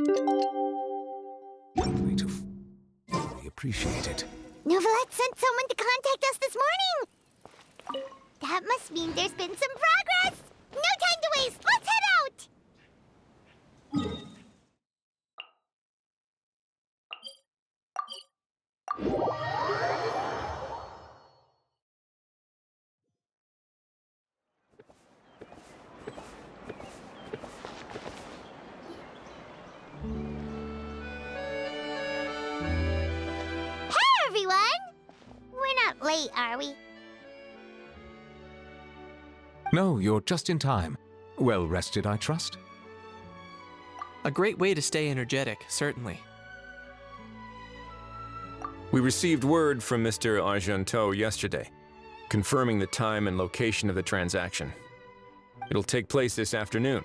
We fully appreciate it. Novelette sent someone to contact us this morning. That must mean there's been some progress. No time to waste. Let's head out. Hey, everyone. We're not late, are we? No, you're just in time. Well rested, I trust? A great way to stay energetic, certainly. We received word from Mr. Argenteau yesterday, confirming the time and location of the transaction. It'll take place this afternoon,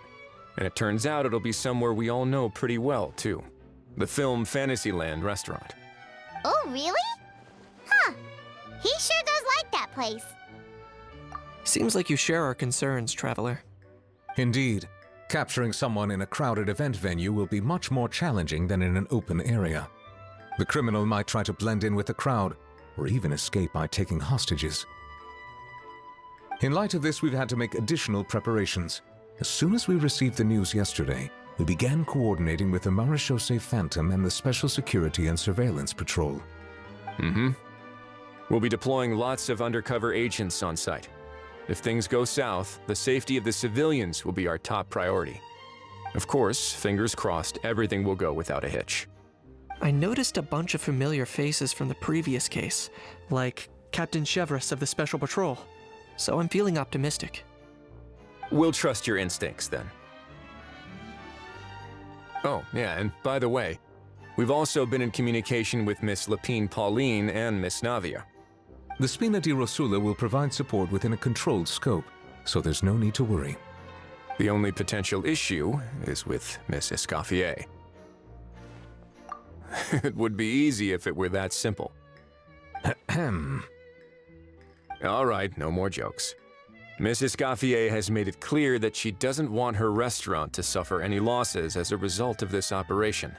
and it turns out it'll be somewhere we all know pretty well, too. The film Fantasyland restaurant. Oh, really? Huh. He sure does like that place. Seems like you share our concerns, Traveler. Indeed. Capturing someone in a crowded event venue will be much more challenging than in an open area. The criminal might try to blend in with the crowd, or even escape by taking hostages. In light of this, we've had to make additional preparations. As soon as we received the news yesterday, we began coordinating with the Marechaussee Phantom and the Special Security and Surveillance Patrol. We'll be deploying lots of undercover agents on site. If things go south, the safety of the civilians will be our top priority. Of course, fingers crossed, everything will go without a hitch. I noticed a bunch of familiar faces from the previous case, like Captain Chevreuse of the Special Patrol, so I'm feeling optimistic. We'll trust your instincts, then. Oh, yeah, and by the way, we've also been in communication with Miss Lapine Pauline and Miss Navia. The Spina di Rosula will provide support within a controlled scope, so there's no need to worry. The only potential issue is with Miss Escoffier. It would be easy if it were that simple. All right, no more jokes. Miss Escoffier has made it clear that she doesn't want her restaurant to suffer any losses as a result of this operation.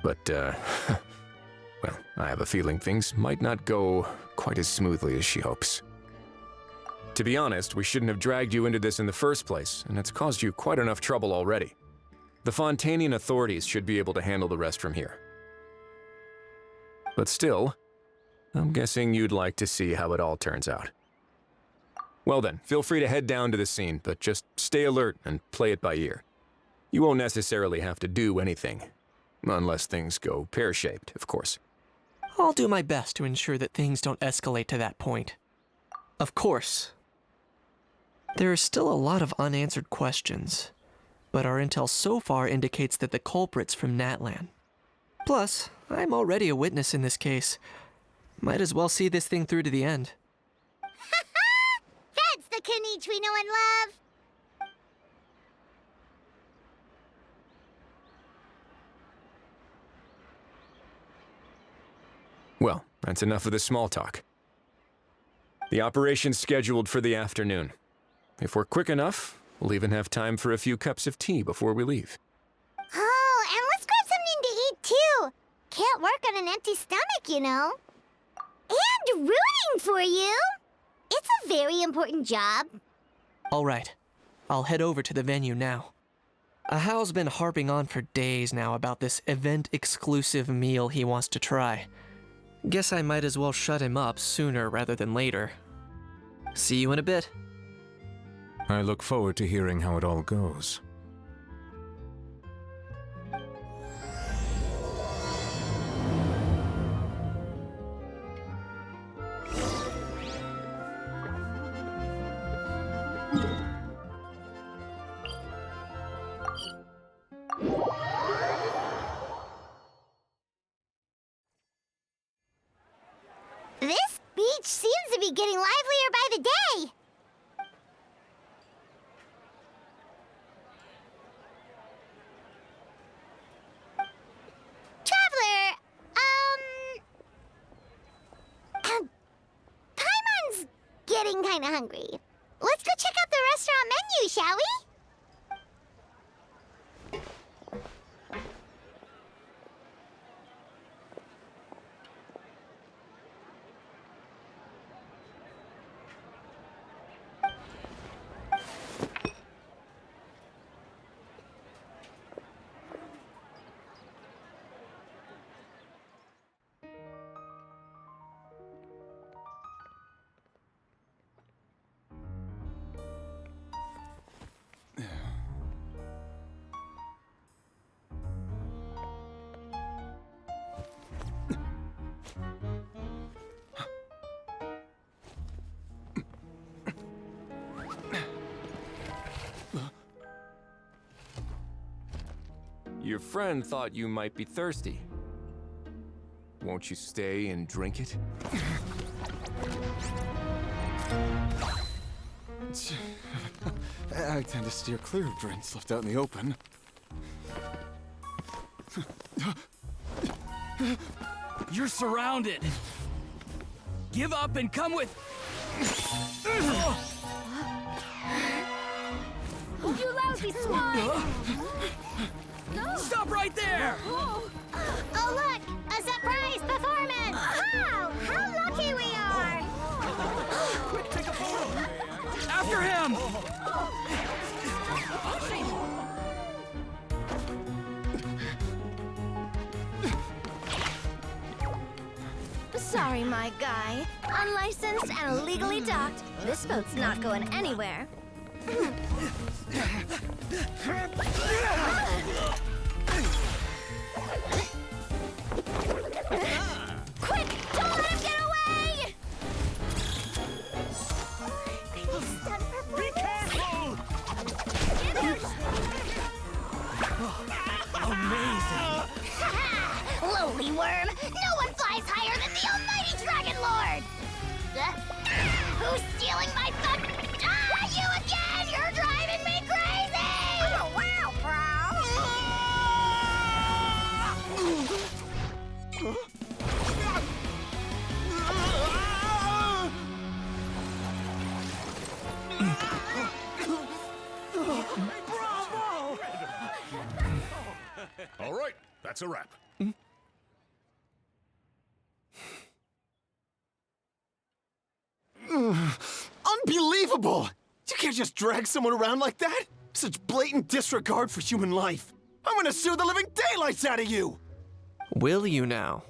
But, well, I have a feeling things might not go quite as smoothly as she hopes. To be honest, we shouldn't have dragged you into this in the first place, and it's caused you quite enough trouble already. The Fontanian authorities should be able to handle the rest from here. But still, I'm guessing you'd like to see how it all turns out. Well then, feel free to head down to the scene, but just stay alert and play it by ear. You won't necessarily have to do anything, unless things go pear-shaped, of course. I'll do my best to ensure that things don't escalate to that point. Of course. There are still a lot of unanswered questions, but our intel so far indicates that the culprit's from Natlan. Plus, I'm already a witness in this case. Might as well see this thing through to the end. That's the Knight we know and love. Well, that's enough of the small talk. The operation's scheduled for the afternoon. If we're quick enough, we'll even have time for a few cups of tea before we leave. Oh, and let's grab something to eat, too. Can't work on an empty stomach, you know. And rooting for you. It's a very important job. All right, I'll head over to the venue now. Ahal's been harping on for days now about this event-exclusive meal he wants to try. Guess I might as well shut him up sooner rather than later. See you in a bit. I look forward to hearing how it all goes. This beach seems to be getting livelier by the day. Traveler, Paimon's getting kinda hungry. Let's go check out the restaurant menu, shall we? Your friend thought you might be thirsty. Won't you stay and drink it? I tend to steer clear of drinks left out in the open. You're surrounded. Give up and come with... You lousy swine! Stop right there! Oh, look! A surprise performance! Wow! How lucky we are! Quick, take a photo! After him! Sorry, my guy. Unlicensed and illegally docked, this boat's not going anywhere. Quick! Don't let him get away! Be careful! Amazing! Lowly worm! No one flies higher than the almighty Dragon Lord! Who's stealing my fun? Ah, you again! You're driving me crazy! Oh, wow, All right, that's a wrap. Unbelievable! You can't just drag someone around like that! Such blatant disregard for human life! I'm gonna sue the living daylights out of you! Will you now?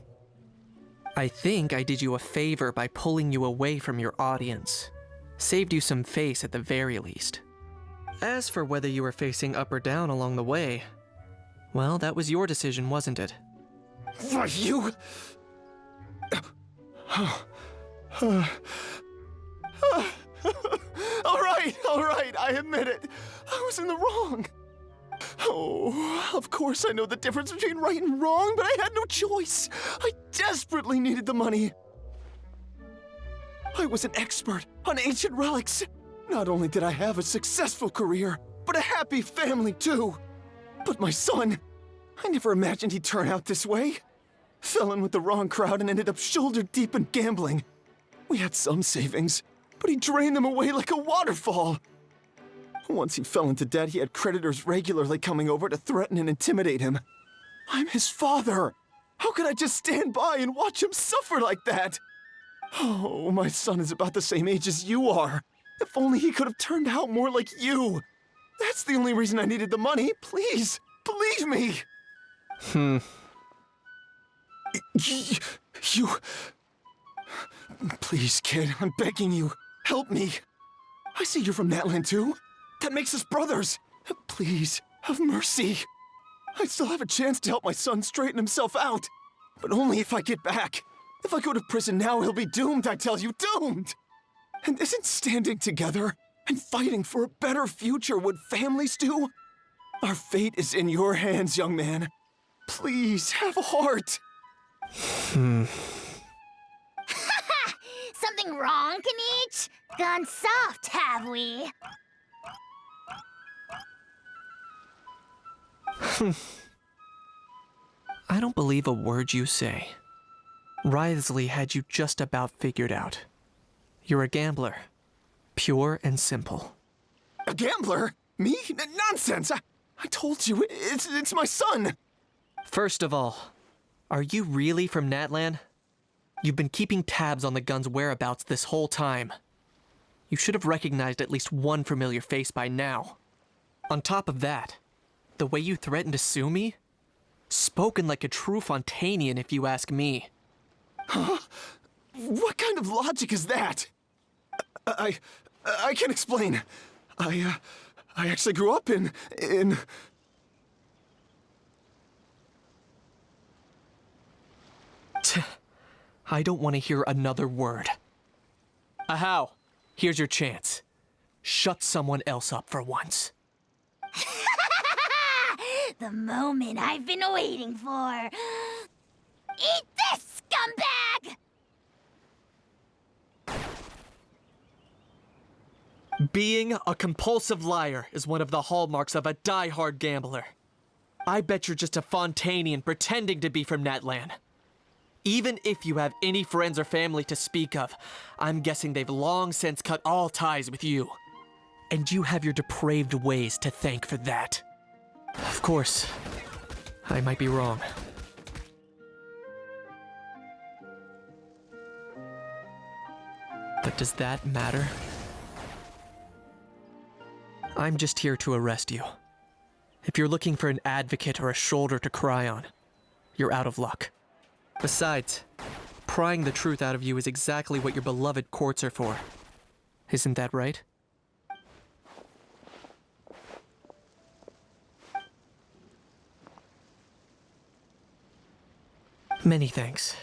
I think I did you a favor by pulling you away from your audience. Saved you some face at the very least. As for whether you were facing up or down along the way, well, that was your decision, wasn't it? Why, you... all right, I admit it. I was in the wrong. Oh, of course I know the difference between right and wrong, but I had no choice. I desperately needed the money. I was an expert on ancient relics. Not only did I have a successful career, but a happy family too. But my son, I never imagined he'd turn out this way. Fell in with the wrong crowd and ended up shoulder deep in gambling. We had some savings, but he drained them away like a waterfall. Once he fell into debt, he had creditors regularly coming over to threaten and intimidate him. I'm his father. How could I just stand by and watch him suffer like that? Oh, my son is about the same age as you are. If only he could have turned out more like you. That's the only reason I needed the money. Please, believe me. You... Please, kid, I'm begging you. Help me. I see you're from Natland too. That makes us brothers. Please, have mercy. I still have a chance to help my son straighten himself out. But only if I get back. If I go to prison now, he'll be doomed, I tell you, doomed! And isn't standing together and fighting for a better future what families do? Our fate is in your hands, young man. Please, have a heart. Something wrong, Kanich? Gone soft, have we? I don't believe a word you say. Wriothesley had you just about figured out. You're a gambler. Pure and simple. A gambler? Me? Nonsense! I told you, it's my son! First of all, are you really from Natland? You've been keeping tabs on the gun's whereabouts this whole time. You should have recognized at least one familiar face by now. On top of that, the way you threatened to sue me? Spoken like a true Fontanian, if you ask me. Huh? What kind of logic is that? I can explain. I actually grew up in... I don't want to hear another word. Ahow, here's your chance. Shut someone else up for once. The moment I've been waiting for. Eat this, scumbag! Being a compulsive liar is one of the hallmarks of a die-hard gambler. I bet you're just a Fontanian pretending to be from Natlan. Even if you have any friends or family to speak of, I'm guessing they've long since cut all ties with you. And you have your depraved ways to thank for that. Of course, I might be wrong. But does that matter? I'm just here to arrest you. If you're looking for an advocate or a shoulder to cry on, you're out of luck. Besides, prying the truth out of you is exactly what your beloved courts are for. Isn't that right? Many thanks.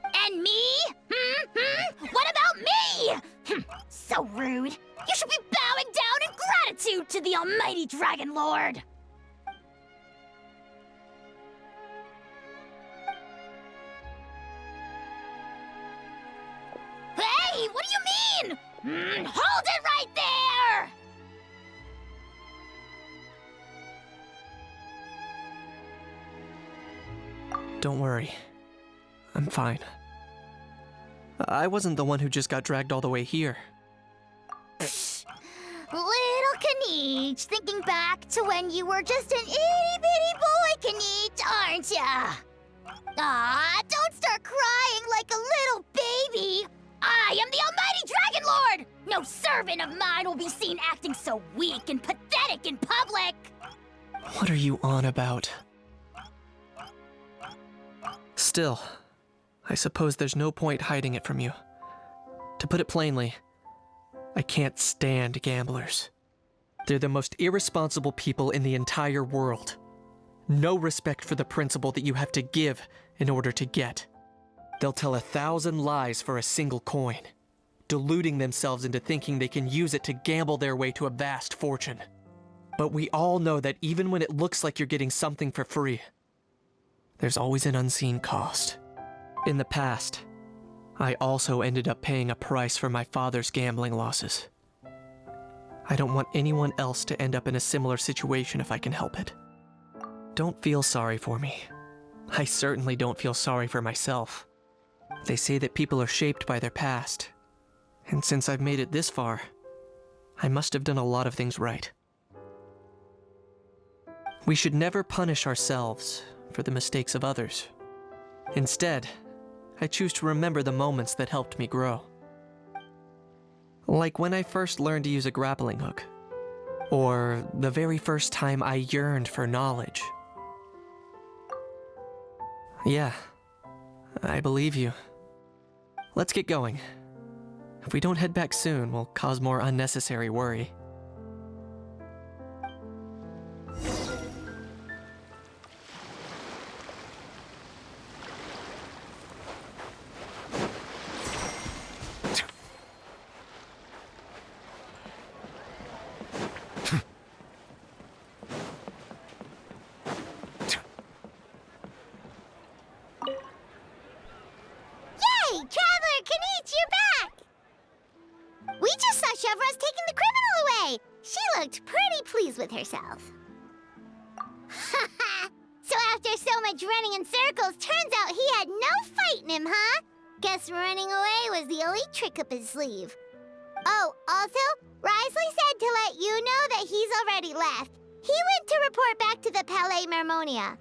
And me? What about me? So rude. You should be bowing down in gratitude to the almighty Dragon Lord. Hey, what do you mean? Hold it right there! Don't worry. I'm fine. I wasn't the one who just got dragged all the way here. Little Kniech, thinking back to when you were just an itty-bitty boy, Kniech, aren't ya? Aw, don't start crying like a little baby. I am the almighty Dragon Lord! No servant of mine will be seen acting so weak and pathetic in public! What are you on about? Still, I suppose there's no point hiding it from you. To put it plainly, I can't stand gamblers. They're the most irresponsible people in the entire world. No respect for the principle that you have to give in order to get. They'll tell 1,000 lies for a single coin, deluding themselves into thinking they can use it to gamble their way to a vast fortune. But we all know that even when it looks like you're getting something for free, there's always an unseen cost. In the past, I also ended up paying a price for my father's gambling losses. I don't want anyone else to end up in a similar situation if I can help it. Don't feel sorry for me. I certainly don't feel sorry for myself. They say that people are shaped by their past, and since I've made it this far, I must have done a lot of things right. We should never punish ourselves for the mistakes of others. Instead, I choose to remember the moments that helped me grow. Like when I first learned to use a grappling hook, or the very first time I yearned for knowledge. Yeah, I believe you. Let's get going. If we don't head back soon, we'll cause more unnecessary worry. Hey, Traveler Kniech, you're back! We just saw Chevro's taking the criminal away. She looked pretty pleased with herself. So after so much running in circles, turns out he had no fight in him, huh? Guess running away was the only trick up his sleeve. Oh, also, Risley said to let you know that he's already left. He went to report back to the Palais Mermonia.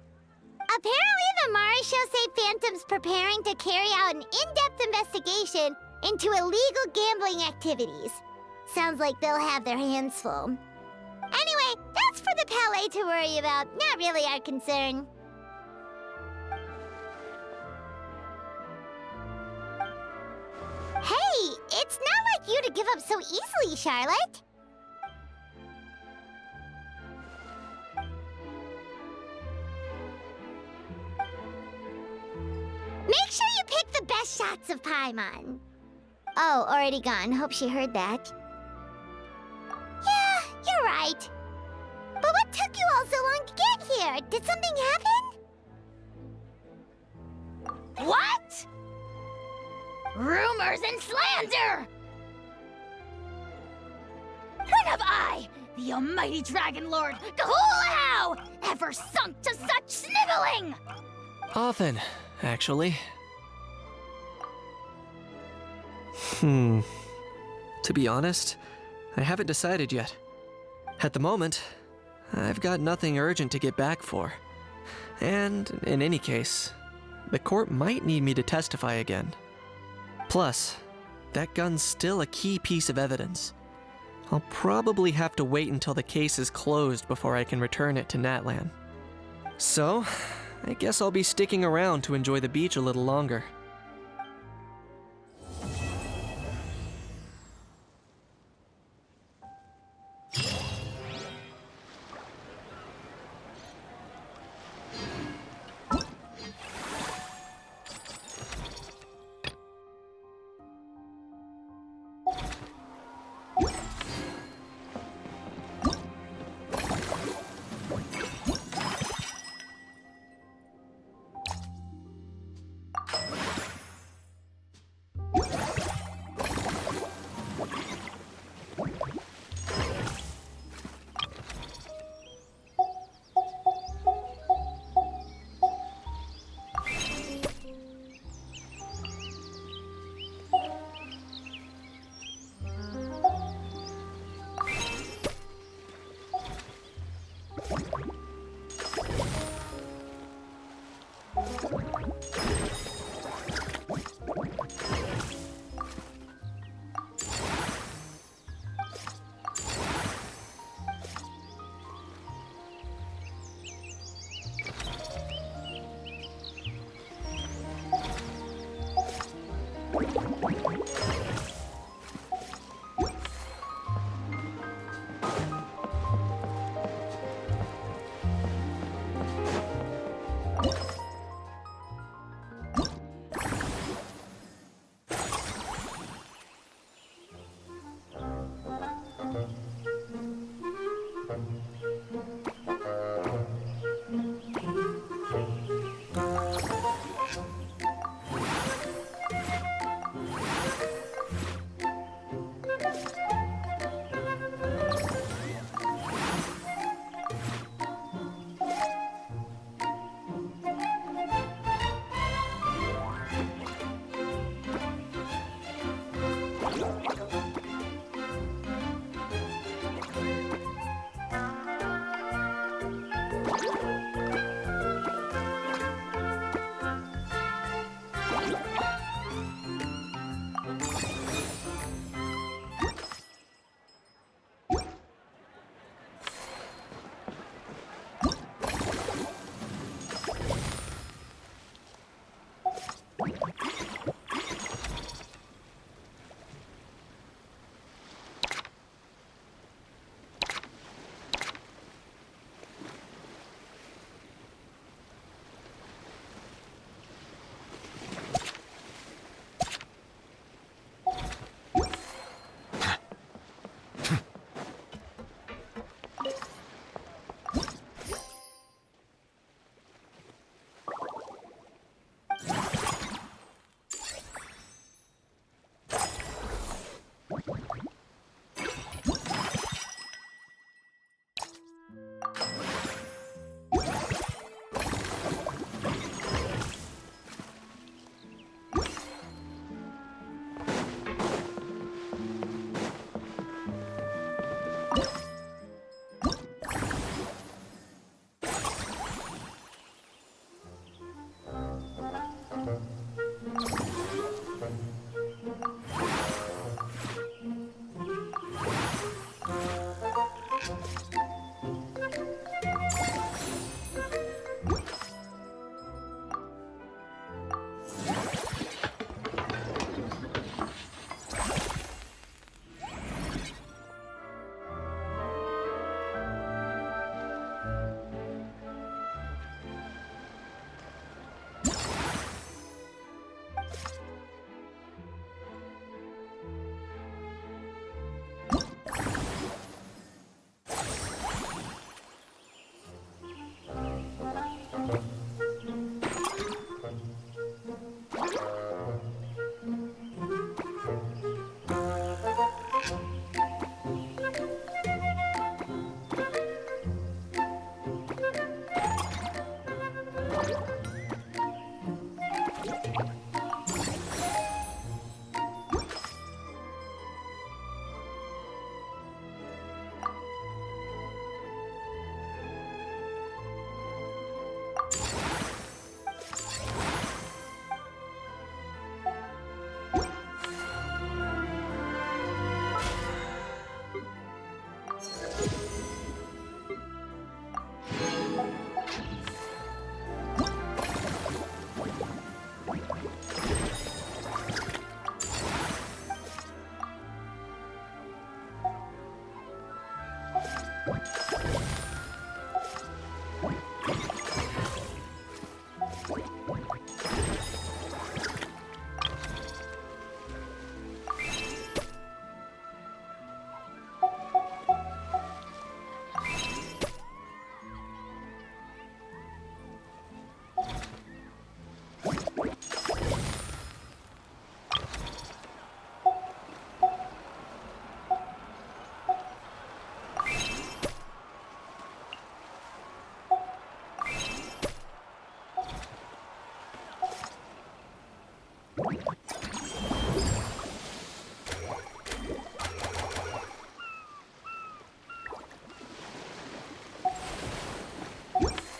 Apparently, the Mari show say Phantom's preparing to carry out an in-depth investigation into illegal gambling activities. Sounds like they'll have their hands full. Anyway, that's for the Palais to worry about, not really our concern. Hey, it's not like you to give up so easily, Charlotte. Make sure you pick the best shots of Paimon. Oh, already gone. Hope she heard that. You're right. But what took you all so long to get here? Did something happen? What? Rumors and slander! When have I, the almighty Dragon Lord, Kahulahau, ever sunk to such sniveling? Often, actually. To be honest, I haven't decided yet. At the moment, I've got nothing urgent to get back for. And in any case, the court might need me to testify again. Plus, that gun's still a key piece of evidence. I'll probably have to wait until the case is closed before I can return it to Natlan. So, I guess I'll be sticking around to enjoy the beach a little longer.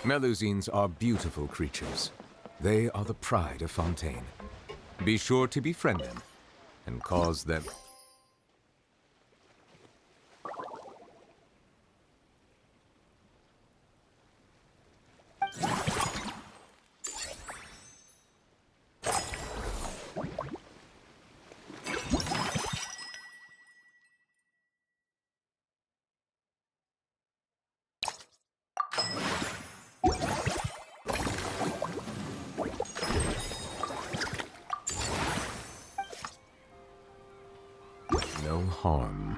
Melusines are beautiful creatures. They are the pride of Fontaine. Be sure to befriend them and cause them... no harm.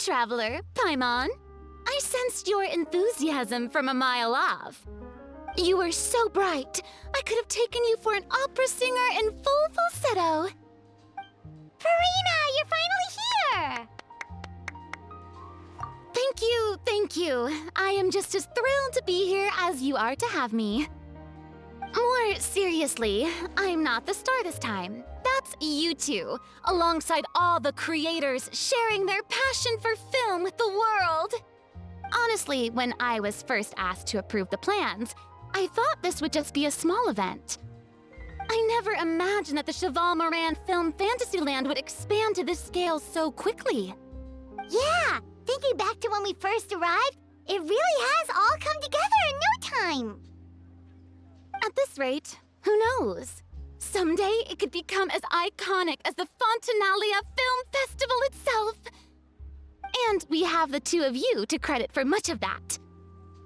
traveler, Paimon. I sensed your enthusiasm from a mile off. You were so bright, I could have taken you for an opera singer in full falsetto. Farina, you're finally here! Thank you. I am just as thrilled to be here as you are to have me. More seriously, I'm not the star this time. That's you two, alongside all the creators sharing their passion for film with the world. Honestly, when I was first asked to approve the plans, I thought this would just be a small event. I never imagined that the Cheval Moran film Fantasyland would expand to this scale so quickly. Yeah, thinking back to when we first arrived, it really has all come together in no time. At this rate, who knows? Someday it could become as iconic as the Fontanalia Film Festival itself. And we have the two of you to credit for much of that.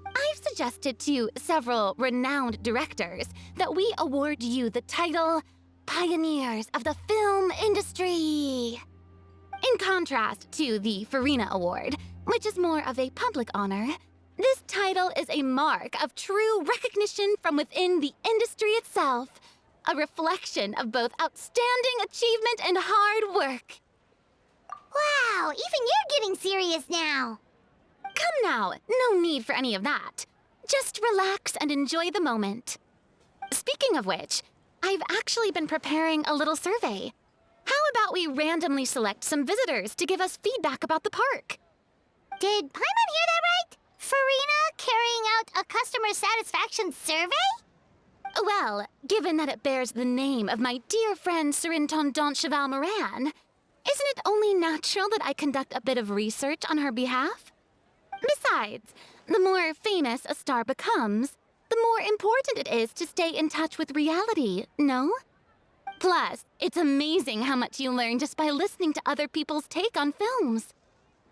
I've suggested to several renowned directors that we award you the title Pioneers of the Film Industry. In contrast to the Farina Award, which is more of a public honor, this title is a mark of true recognition from within the industry itself, a reflection of both outstanding achievement and hard work. Wow, even you're getting serious now. Come now, no need for any of that. Just relax and enjoy the moment. Speaking of which, I've actually been preparing a little survey. How about we randomly select some visitors to give us feedback about the park? Did Paimon hear that right? Farina carrying out a customer satisfaction survey? Well, given that it bears the name of my dear friend Surintendant Cheval Moran, isn't it only natural that I conduct a bit of research on her behalf? Besides, the more famous a star becomes, the more important it is to stay in touch with reality, no? Plus, it's amazing how much you learn just by listening to other people's take on films.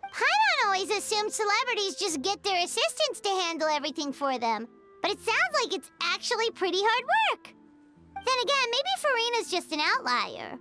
Paimon always assumed celebrities just get their assistants to handle everything for them. But it sounds like it's actually pretty hard work. Then again, maybe Farina's just an outlier.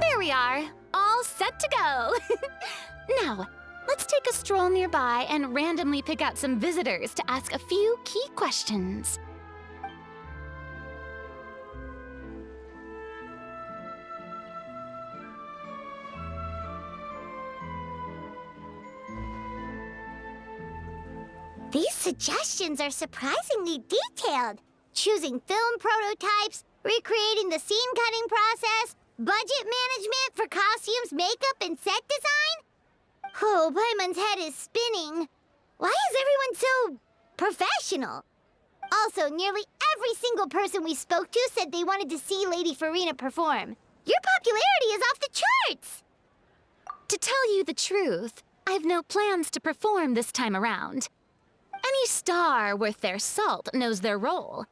There we are, all set to go. Now, let's take a stroll nearby and randomly pick out some visitors to ask a few key questions. These suggestions are surprisingly detailed. Choosing film prototypes, recreating the scene-cutting process, budget management for costumes, makeup, and set design? Oh, Paimon's head is spinning. Why is everyone so professional? Also, nearly every single person we spoke to said they wanted to see Lady Farina perform. Your popularity is off the charts! To tell you the truth, I've no plans to perform this time around. Any star worth their salt knows their role.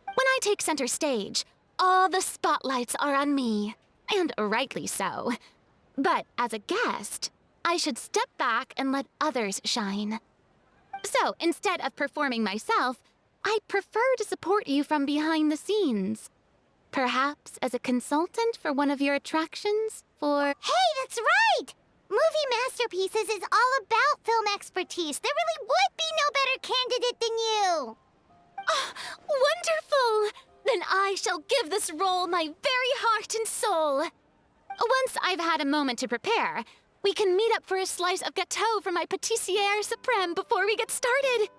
When I take center stage, all the spotlights are on me, and rightly so. But as a guest, I should step back and let others shine. So instead of performing myself, I'd prefer to support you from behind the scenes. Perhaps as a consultant for one of your attractions, for... Hey, that's right! Movie Masterpieces is all about film expertise. There really would be no better candidate than you. Oh, wonderful! Then I shall give this role my very heart and soul. Once I've had a moment to prepare, we can meet up for a slice of gâteau from my pâtissière suprême before we get started.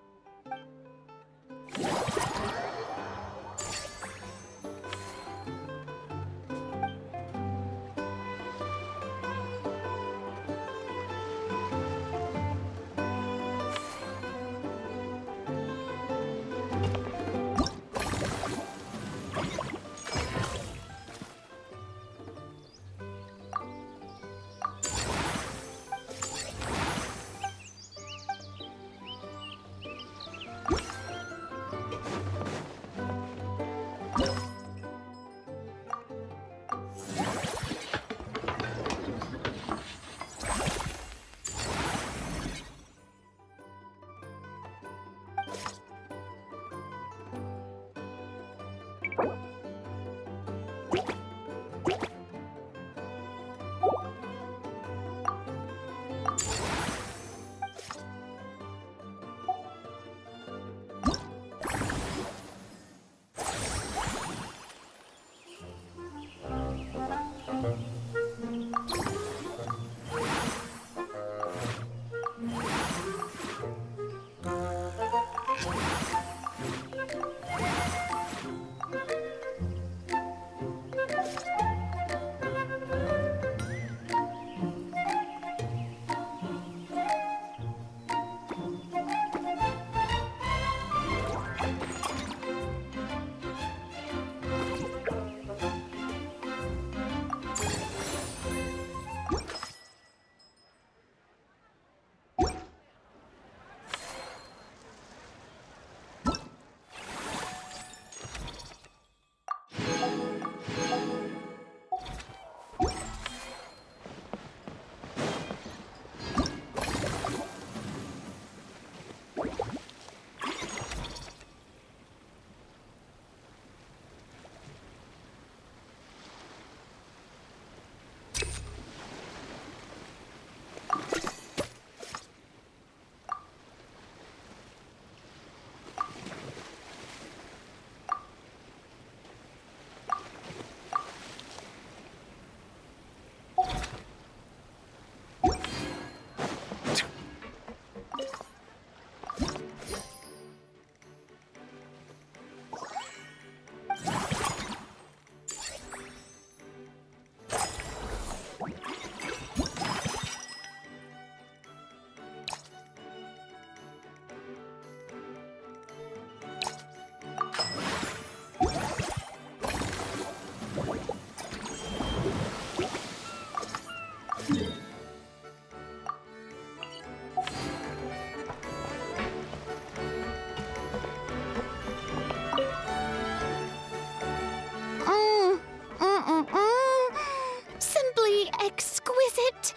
Exquisite!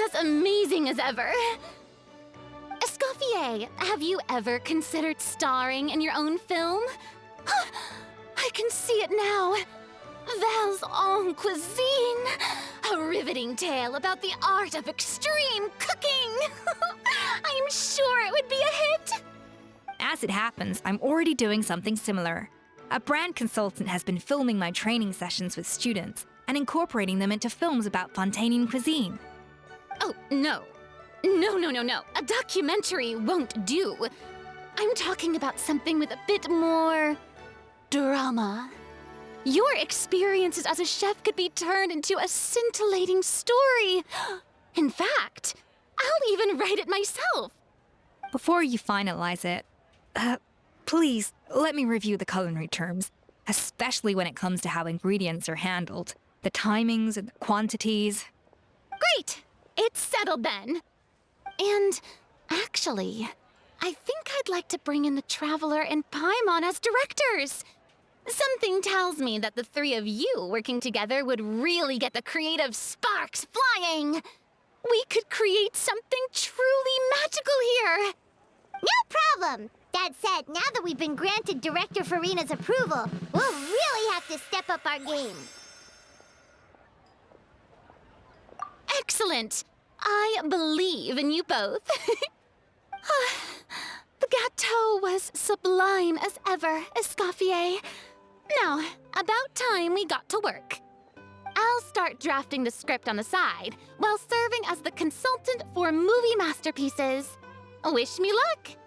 As amazing as ever. Escoffier, have you ever considered starring in your own film? I can see it now. Val's en cuisine. A riveting tale about the art of extreme cooking. I'm sure it would be a hit. As it happens, I'm already doing something similar. A brand consultant has been filming my training sessions with students and incorporating them into films about Fontainian cuisine. Oh, no. No. A documentary won't do. I'm talking about something with a bit more drama. Your experiences as a chef could be turned into a scintillating story. In fact, I'll even write it myself. Before you finalize it, please let me review the culinary terms, especially when it comes to how ingredients are handled, the timings and the quantities. Great! It's settled then. And actually, I think I'd like to bring in the Traveler and Paimon as directors. Something tells me that the three of you working together would really get the creative sparks flying. We could create something truly magical here. No problem. That said, now that we've been granted Director Farina's approval, we'll really have to step up our game. Excellent. I believe in you both. The gâteau was sublime as ever, Escoffier. Now, about time we got to work. I'll start drafting the script on the side, while serving as the consultant for movie masterpieces. Wish me luck!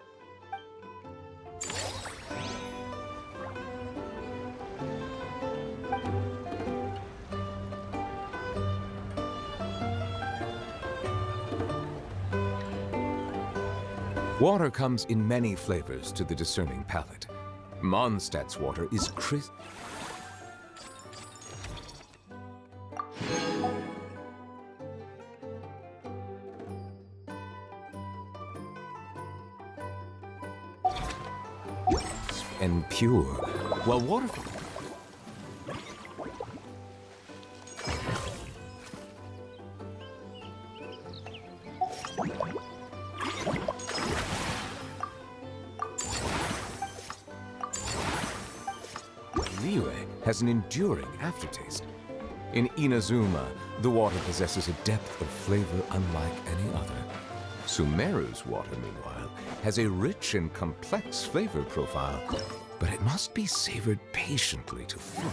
Water comes in many flavors to the discerning palate. Mondstadt's water is crisp. And pure, while water... Liyue has an enduring aftertaste. In Inazuma, the water possesses a depth of flavor unlike any other. Sumeru's water, meanwhile, has a rich and complex flavor profile, but it must be savored patiently to fruit.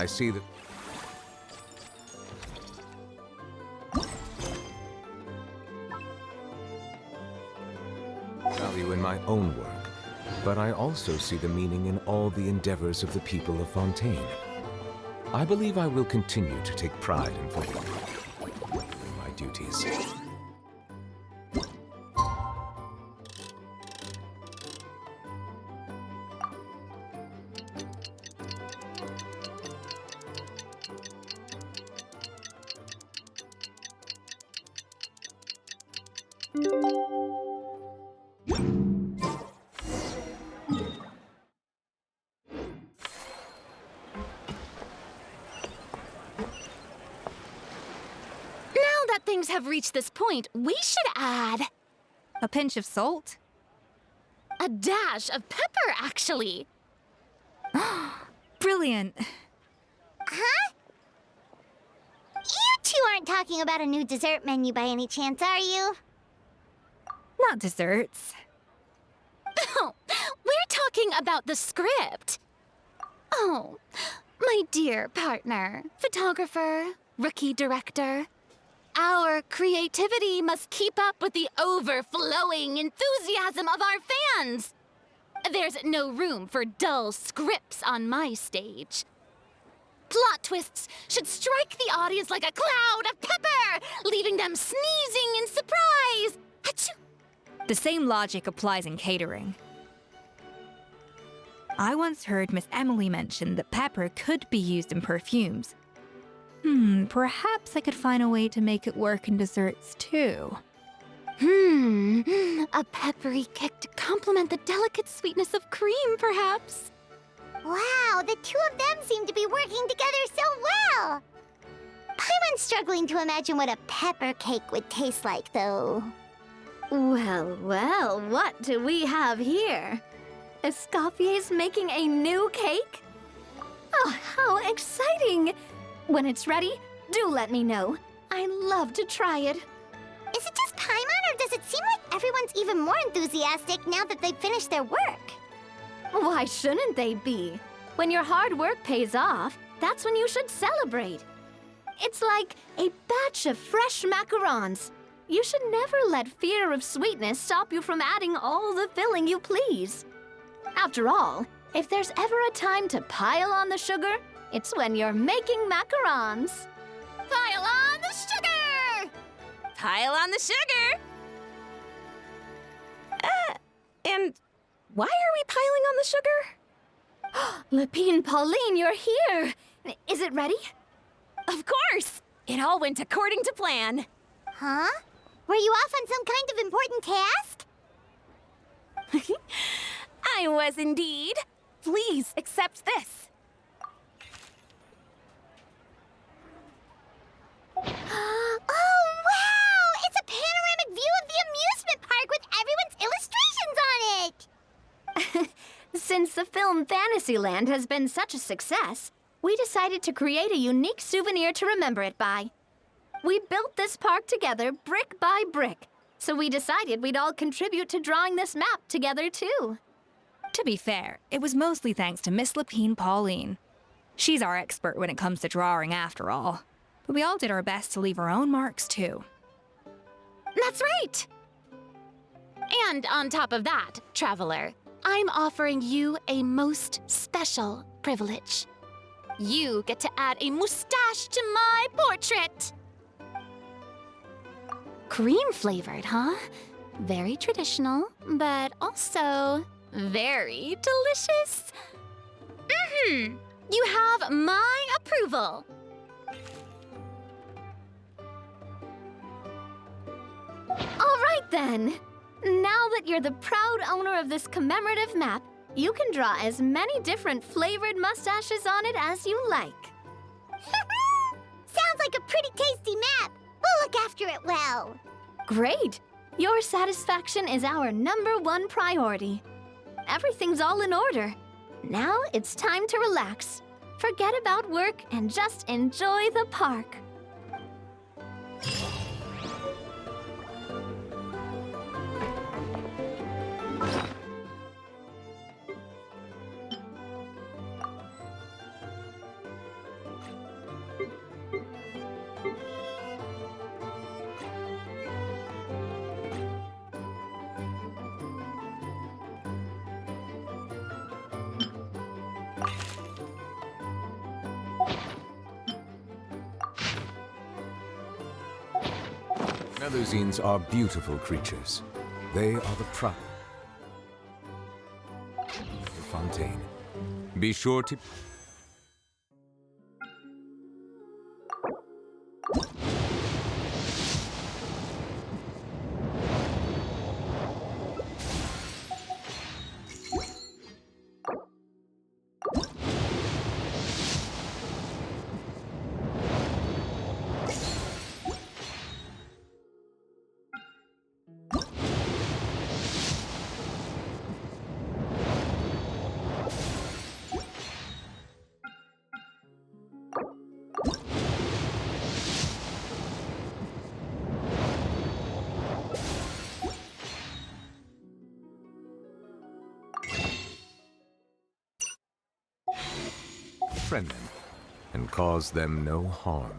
I see that... value in my own work, but I also see the meaning in all the endeavors of the people of Fontaine. I believe I will continue to take pride in fulfilling my duties. Things have reached this point, we should add A pinch of salt? a dash of pepper, actually. Brilliant. Huh? You two aren't talking about a new dessert menu by any chance, are you? Not desserts. Oh, we're talking about the script. Oh, my dear partner, photographer, rookie director. Our creativity must keep up with the overflowing enthusiasm of our fans. There's no room for dull scripts on my stage. Plot twists should strike the audience like a cloud of pepper, leaving them sneezing in surprise. Achoo! The same logic applies in catering. I once heard Miss Emily mention that pepper could be used in perfumes. Perhaps I could find a way to make it work in desserts too. A peppery kick to complement the delicate sweetness of cream, perhaps. Wow, the two of them seem to be working together so well. Paimon's struggling to imagine what a pepper cake would taste like, though. Well, well, what do we have here? Escoffier's making a new cake? Oh, how exciting! When it's ready, do let me know. I'd love to try it. Is it just Paimon, or does it seem like everyone's even more enthusiastic now that they've finished their work? Why shouldn't they be? When your hard work pays off, that's when you should celebrate. It's like a batch of fresh macarons. You should never let fear of sweetness stop you from adding all the filling you please. After all, if there's ever a time to pile on the sugar, it's when you're making macarons. Pile on the sugar! Pile on the sugar! And why are we piling on the sugar? Lepine Pauline, you're here! Is it ready? Of course! It all went according to plan. Huh? Were you off on some kind of important task? I was indeed. Please accept this. Oh, wow! It's a panoramic view of the amusement park with everyone's illustrations on it! Since the film Fantasyland has been such a success, we decided to create a unique souvenir to remember it by. We built this park together brick by brick, so we decided we'd all contribute to drawing this map together too. To be fair, it was mostly thanks to Miss Lepine Pauline. She's our expert when it comes to drawing after all. But we all did our best to leave our own marks too. That's right! And on top of that, Traveler, I'm offering you a most special privilege. You get to add a mustache to my portrait! Cream-flavored, huh? Very traditional, but also very delicious. You have my approval. All right then! Now that you're the proud owner of this commemorative map, you can draw as many different flavored mustaches on it as you like. Sounds like a pretty tasty map. We'll look after it well. Great! Your satisfaction is our #1 priority. Everything's all in order. Now it's time to relax. Forget about work and just enjoy the park. Featherzines are beautiful creatures. They are the pride of Fontaine. Be sure to... Friend them and cause them no harm.